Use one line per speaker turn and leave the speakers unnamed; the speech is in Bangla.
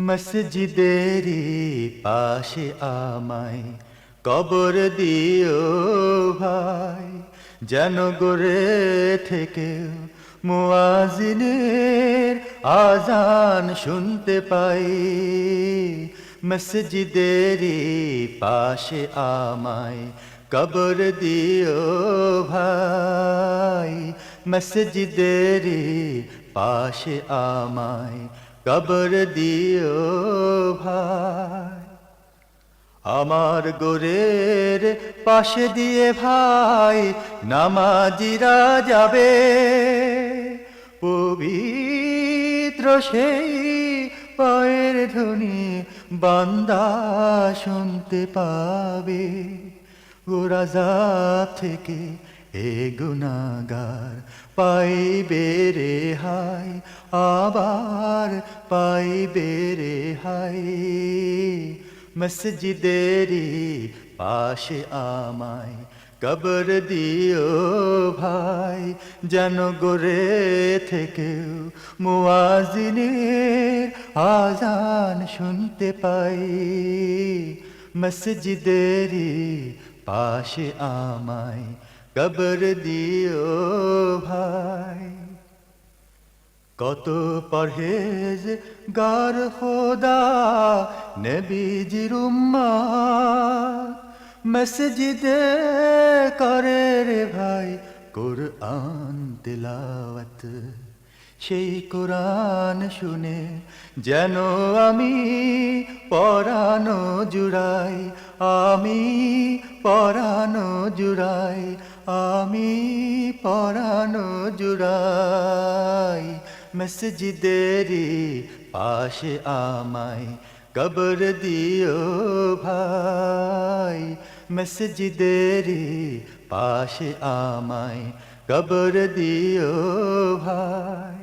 মসজিদেরি পাশে আমায় কবর দিও ভাই, যেন গড়ে থেকে মুয়াজিনের আজান শুনতে পাই। মসজিদেরি পাশে আমায় কবর দিও ভাই, মসজিদেরি পাশে আমায় কবর দিও ভাই। আমার গোরের পাশে দিয়ে ভাই নামাজিরা যাবে, পবিত্র সেই পায়ের ধ্বনি বান্দা শুনতে পাবে। গোরাজাব থেকে এ গুনাহগার পাইবে রেহাই, আবার পাইবে রেহাই। মসজিদেরি পাশে আমায় কবর দিও ভাই, যেন গড়ে থেকেও মুয়াজিনের আজান শুনতে পাই। মসজিদেরি পাশে আমায় কবর দিও ভাই। কত পরহেজ গার খোদা নবীজির উম্মত, মসজিদে করে রে ভাই কুরআন তিলাওয়াত। সেই কোরআন শুনে যেন আমি পরানো জুড়াই, আমি পরানো জুড়াই, আমি পরানো জুড়াই। মসজিদেরি পাশে আমায় কবর দিও ভাই, মসজিদেরি পাশে আমায় কবর দিও ভাই।